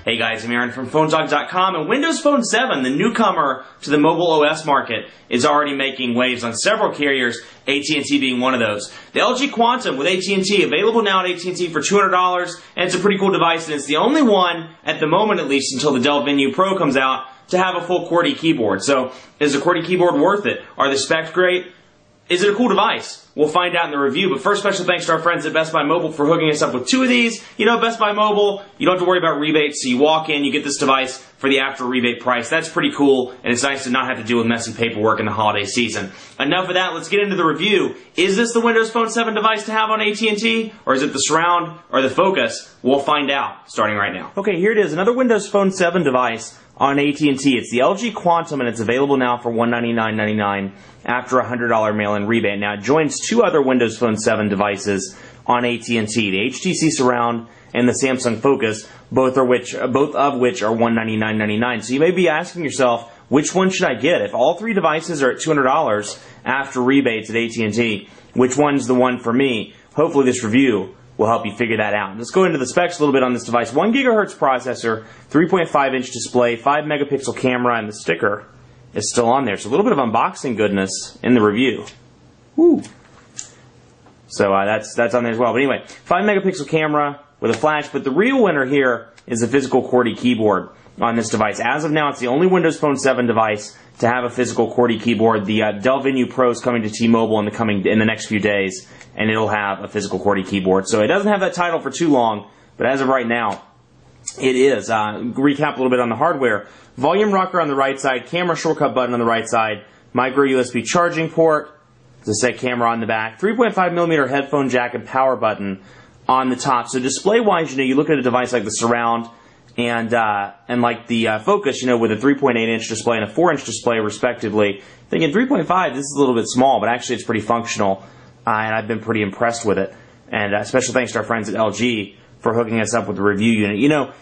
Hey guys, I'm Aaron from phonedog.com, and Windows Phone 7, the newcomer to the mobile OS market, is already making waves on several carriers, AT&T being one of those. The LG Quantum with AT&T, available now at AT&T for $200, and it's a pretty cool device, and it's the only one, at the moment at least, until the Dell Venue Pro comes out, to have a full QWERTY keyboard. So, is a QWERTY keyboard worth it? Are the specs great? Is it a cool device? We'll find out in the review, but first, special thanks to our friends at Best Buy Mobile for hooking us up with two of these. You know, Best Buy Mobile, you don't have to worry about rebates, so you walk in, you get this device for the after rebate price. That's pretty cool, and it's nice to not have to deal with messy paperwork in the holiday season. Enough of that, let's get into the review. Is this the Windows Phone 7 device to have on AT&T, or is it the Surround or the Focus? We'll find out, starting right now. Okay, here it is, another Windows Phone 7 device on AT&T. It's the LG Quantum, and it's available now for $199.99 after a $100 mail-in rebate. Now, it joins two other Windows Phone 7 devices on AT&T, the HTC Surround and the Samsung Focus, both of which are $199.99. So you may be asking yourself, which one should I get? If all three devices are at $200 after rebates at AT&T, which one's the one for me? Hopefully this review will help you figure that out. Let's go into the specs a little bit on this device. 1 GHz processor, 3.5-inch display, 5-megapixel camera, and the sticker is still on there. So a little bit of unboxing goodness in the review. Woo! So that's on there as well. But anyway, 5-megapixel camera with a flash. But the real winner here is the physical QWERTY keyboard on this device. As of now, it's the only Windows Phone 7 device to have a physical QWERTY keyboard. The Dell Venue Pro is coming to T-Mobile in the next few days, and it'll have a physical QWERTY keyboard. So it doesn't have that title for too long, but as of right now, it is. Recap a little bit on the hardware. Volume rocker on the right side, camera shortcut button on the right side, micro USB charging port, the set camera on the back, 3.5mm headphone jack and power button on the top. So display-wise, you look at a device like the Surround and like the Focus, with a 3.8-inch display and a 4-inch display respectively. Thinking 3.5, this is a little bit small, but actually it's pretty functional, and I've been pretty impressed with it. And special thanks to our friends at LG for hooking us up with the review unit.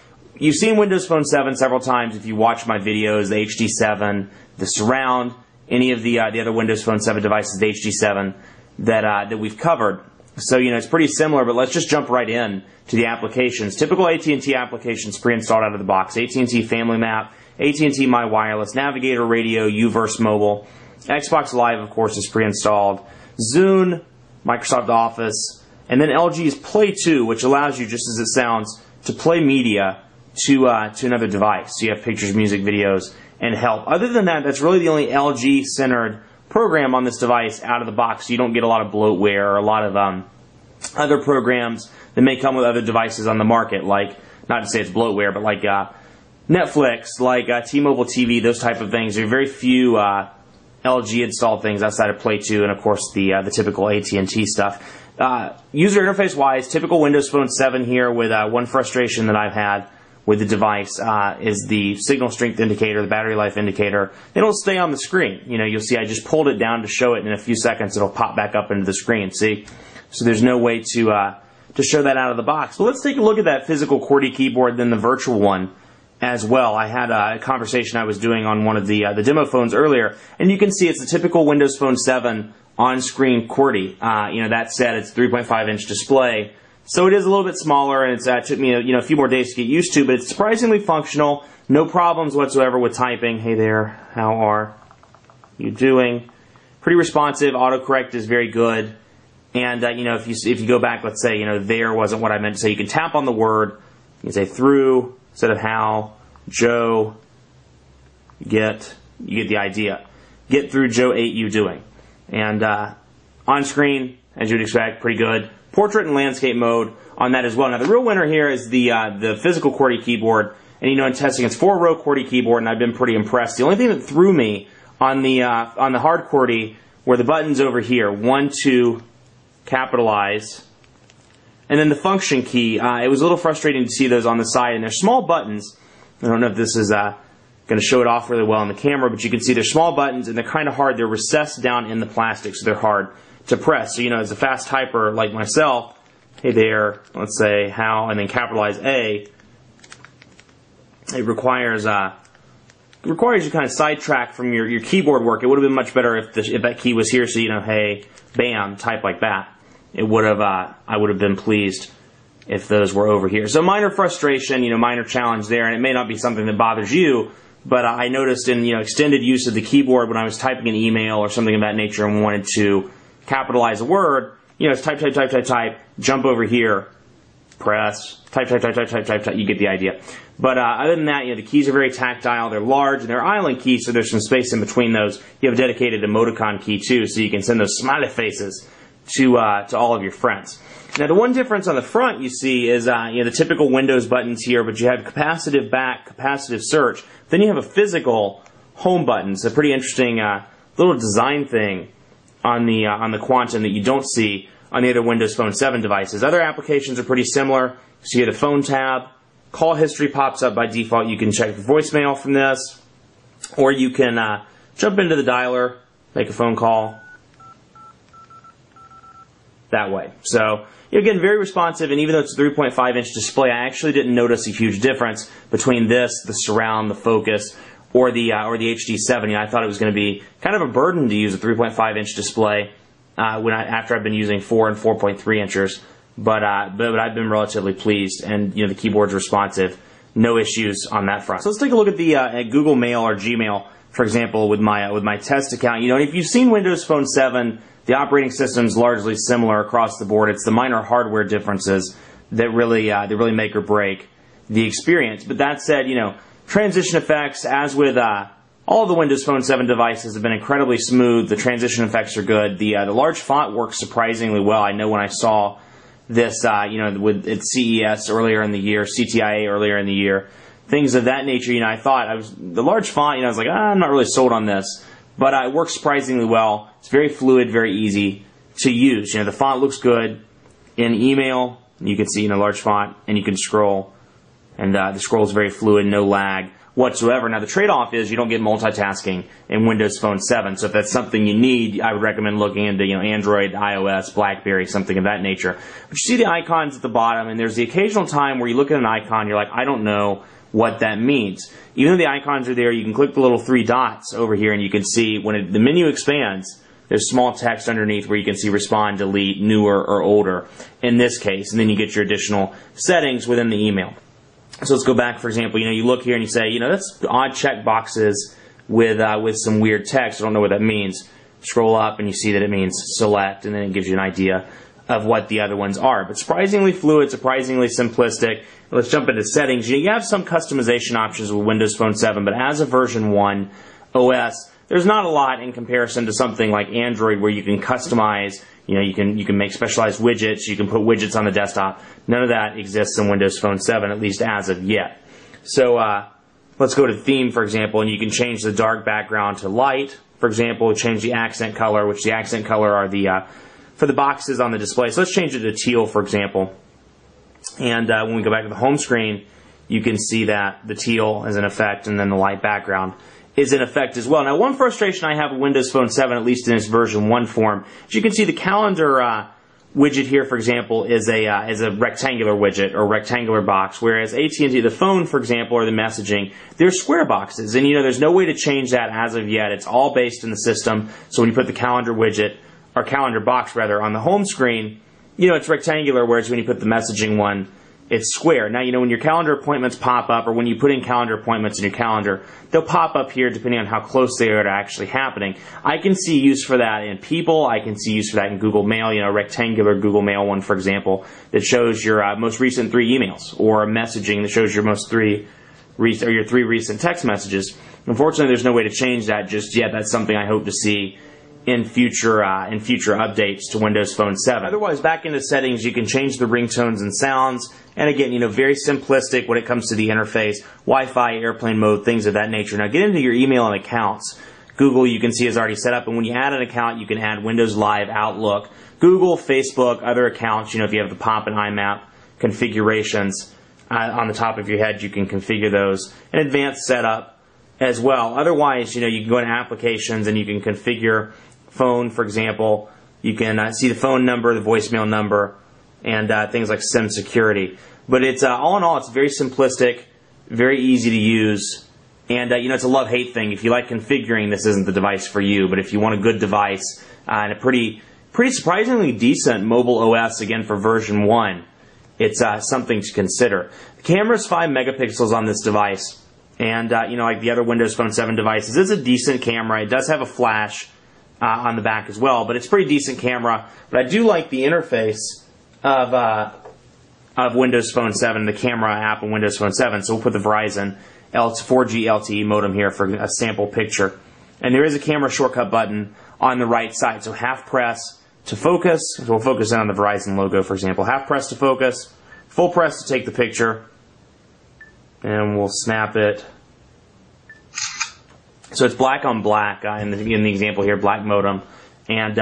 You've seen Windows Phone 7 several times if you watch my videos, the HD7, the Surround, any of the other Windows Phone 7 devices, the HD7, that we've covered. So, it's pretty similar, but let's just jump right in to the applications. Typical AT&T applications pre-installed out of the box. AT&T Family Map, AT&T My Wireless, Navigator, Radio, UVerse Mobile. Xbox Live, of course, is pre-installed. Zune, Microsoft Office, and then LG's Play 2, which allows you, just as it sounds, to play media to another device. So you have pictures, music, videos, and help. Other than that, that's really the only LG-centered program on this device out of the box. So you don't get a lot of bloatware or a lot of other programs that may come with other devices on the market, like, not to say it's bloatware, but like Netflix, like T-Mobile TV, those type of things. There are very few LG installed things outside of Play 2 and, of course, the typical AT&T stuff. User interface-wise, typical Windows Phone 7 here, with one frustration that I've had with the device is the signal strength indicator, the battery life indicator. They don't stay on the screen. You'll see I just pulled it down to show it, and in a few seconds it'll pop back up into the screen. See? So there's no way to show that out of the box. But let's take a look at that physical QWERTY keyboard, then the virtual one as well. I had a conversation I was doing on one of the demo phones earlier, and you can see it's a typical Windows Phone 7 on-screen QWERTY. That said, it's a 3.5-inch display. So it is a little bit smaller, and it took me a few more days to get used to, but it's surprisingly functional. No problems whatsoever with typing. Hey there, how are you doing? Pretty responsive. Autocorrect is very good. And if you go back, let's say there wasn't what I meant to say. You can tap on the word. You can say through instead of how. Joe, you get the idea. Get through, Joe ate you doing. And on screen, as you'd expect, pretty good. Portrait and landscape mode on that as well. Now, the real winner here is the physical QWERTY keyboard. And in testing, it's 4-row QWERTY keyboard, and I've been pretty impressed. The only thing that threw me on the hard QWERTY were the buttons over here. 1, 2, capitalize, and then the function key. It was a little frustrating to see those on the side, and they're small buttons. I don't know if this is going to show it off really well on the camera, but you can see they're small buttons, and they're kind of hard. They're recessed down in the plastic, so they're hard to press. So, as a fast typer like myself, hey there, let's say how, and then capitalize A, it requires you kind of sidetrack from your keyboard work. It would have been much better if that key was here, so hey, bam, type like that. It would have I would have been pleased if those were over here. So minor frustration, minor challenge there, and it may not be something that bothers you, but I noticed in extended use of the keyboard when I was typing an email or something of that nature and wanted to capitalize a word, it's type, type, type, type, type, jump over here, press, type, type, type, type, type, type, type, you get the idea. But other than that, the keys are very tactile, they're large, and they're island keys, so there's some space in between those. You have a dedicated emoticon key too, so you can send those smiley faces to all of your friends. Now, the one difference on the front you see is the typical Windows buttons here, but you have capacitive back, capacitive search. Then you have a physical home button. It's a pretty interesting little design thing on the Quantum that you don't see on the other Windows Phone 7 devices. Other applications are pretty similar. So you have the phone tab, call history pops up by default. You can check the voicemail from this, or you can jump into the dialer, make a phone call that way. So again, very responsive, and even though it's a 3.5-inch display, I actually didn't notice a huge difference between this, the Surround, the Focus, or the HD7. I thought it was going to be kind of a burden to use a 3.5-inch display after I've been using 4 and 4.3 inches. But I've been relatively pleased, and the keyboard's responsive, no issues on that front. So let's take a look at the at Google Mail or Gmail, for example, with my test account. And if you've seen Windows Phone 7. The operating system's largely similar across the board. It's the minor hardware differences that really make or break the experience. But that said, transition effects, as with all of the Windows Phone 7 devices, have been incredibly smooth. The transition effects are good. The large font works surprisingly well. I know when I saw this, with at CES earlier in the year, CTIA earlier in the year, things of that nature. I thought the large font. I was like, I'm not really sold on this. But it works surprisingly well. It's very fluid, very easy to use. The font looks good. In email, you can see large font, and you can scroll. And the scroll is very fluid, no lag whatsoever. Now, the trade-off is you don't get multitasking in Windows Phone 7. So if that's something you need, I would recommend looking into Android, iOS, BlackBerry, something of that nature. But you see the icons at the bottom, and there's the occasional time where you look at an icon, you're like, I don't know what that means. Even though the icons are there, you can click the little 3 dots over here, and you can see when the menu expands, there's small text underneath where you can see respond, delete, newer, or older in this case, and then you get your additional settings within the email. So let's go back, for example, you look here and you say, that's odd check boxes with some weird text. I don't know what that means. Scroll up and you see that it means select, and then it gives you an idea of what the other ones are. But surprisingly fluid, surprisingly simplistic. Let's jump into settings. You have some customization options with Windows Phone 7, but as a version 1 OS, there's not a lot in comparison to something like Android, where you can customize, you can make specialized widgets, you can put widgets on the desktop. None of that exists in Windows Phone 7, at least as of yet. So let's go to theme, for example, and you can change the dark background to light. For example, change the accent color, which the accent color are for the boxes on the display. So let's change it to teal, for example. And when we go back to the home screen, you can see that the teal is in effect, and then the light background is in effect as well. Now, one frustration I have with Windows Phone 7, at least in its version 1 form, is you can see the calendar widget here, for example, is a rectangular widget or rectangular box, whereas AT&T, the phone, for example, or the messaging, they're square boxes. And there's no way to change that as of yet. It's all based in the system. So when you put the calendar widget, or calendar box rather, on the home screen, it's rectangular, whereas when you put the messaging one, it's square. Now, when your calendar appointments pop up, or when you put in calendar appointments in your calendar, they'll pop up here depending on how close they are to actually happening. I can see use for that in People. I can see use for that in Google Mail, a rectangular Google Mail one, for example, that shows your most recent 3 emails, or messaging that shows your your 3 recent text messages. Unfortunately, there's no way to change that just yet. That's something I hope to see in future updates to Windows Phone 7. Otherwise, back into settings, you can change the ringtones and sounds. And again, very simplistic when it comes to the interface, Wi-Fi, airplane mode, things of that nature. Now, get into your email and accounts. Google, you can see, is already set up. And when you add an account, you can add Windows Live, Outlook, Google, Facebook, other accounts. If you have the POP and IMAP configurations on the top of your head, you can configure those. An advanced setup as well. Otherwise, you can go into applications and you can configure phone, for example. You can see the phone number, the voicemail number, and things like SIM security. But it's all in all, it's very simplistic, very easy to use, and it's a love-hate thing. If you like configuring, this isn't the device for you. But if you want a good device and a pretty surprisingly decent mobile OS, again for version 1, it's something to consider. The camera is 5 megapixels on this device, and you know, like the other Windows Phone 7 devices, it's a decent camera. It does have a flash on the back as well, but it's a pretty decent camera. But I do like the interface of Windows Phone 7, the camera app on Windows Phone 7. So we'll put the Verizon 4G LTE modem here for a sample picture. And there is a camera shortcut button on the right side. So half press to focus. So we'll focus in on the Verizon logo, for example. Half press to focus, full press to take the picture, and we'll snap it. So it's black on black in the example here, black modem and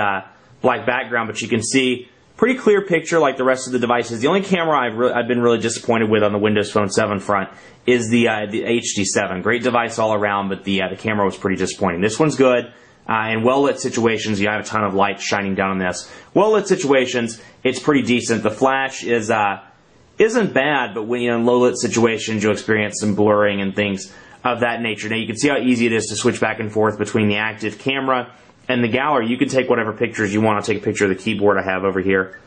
black background, but you can see pretty clear picture like the rest of the devices. The only camera I've been really disappointed with on the Windows Phone 7 front is the HD7. Great device all around, but the camera was pretty disappointing. This one's good. In well-lit situations, you have a ton of light shining down on this. Well-lit situations, it's pretty decent. The flash isn't bad, but when you're in low-lit situations, you'll experience some blurring and things of that nature. Now, you can see how easy it is to switch back and forth between the active camera and the gallery. You can take whatever pictures you want. I'll take a picture of the keyboard I have over here.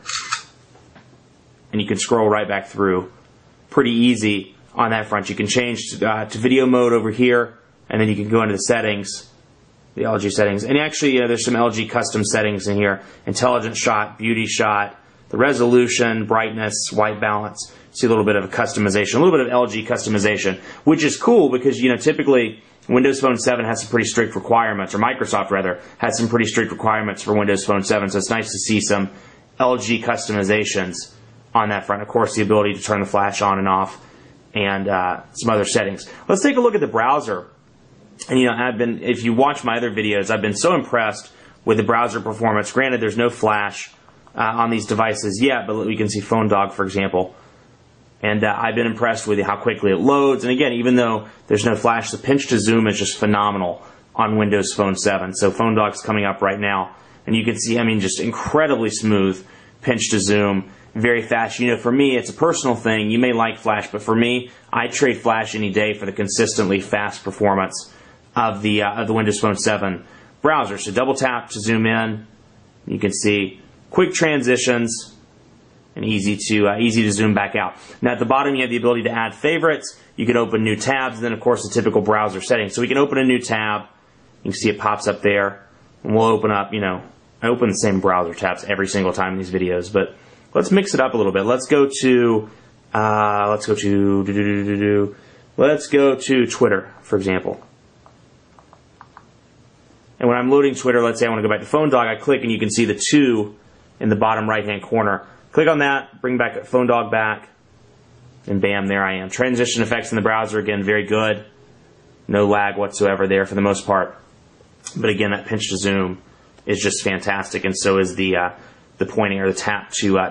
And you can scroll right back through. Pretty easy on that front. You can change to video mode over here, and then you can go into the settings, the LG settings. And actually, there's some LG custom settings in here. Intelligent shot, beauty shot, the resolution, brightness, white balance. See a little bit of customization, a little bit of LG customization, which is cool because, you know, typically Windows Phone 7 has some pretty strict requirements, or Microsoft rather, has some pretty strict requirements for Windows Phone 7, so it's nice to see some LG customizations on that front. Of course, the ability to turn the flash on and off, and some other settings. Let's take a look at the browser. And, you know, if you watch my other videos, I've been so impressed with the browser performance. Granted, there's no flash on these devices yet, but we can see phonedog, for example. And I've been impressed with how quickly it loads. And again, even though there's no flash, the pinch to zoom is just phenomenal on Windows Phone 7. So phonedog's coming up right now. And you can see, I mean, just incredibly smooth pinch to zoom, very fast. You know, for me, it's a personal thing. You may like flash, but for me, I trade flash any day for the consistently fast performance of the Windows Phone 7 browser. So double tap to zoom in. You can see quick transitions, and easy to zoom back out. Now at the bottom you have the ability to add favorites. You can open new tabs, and then of course the typical browser settings. So we can open a new tab. You can see it pops up there, and we'll open up, you know, I open the same browser tabs every single time in these videos, but let's mix it up a little bit. Let's go to Twitter, for example. And when I'm loading Twitter, let's say I want to go back to phonedog, I click and you can see the 2 in the bottom right hand corner. Click on that, bring back phonedog back, and bam, there I am. Transition effects in the browser, again, very good. No lag whatsoever there for the most part. But again, that pinch to zoom is just fantastic, and so is the pointing or the tap to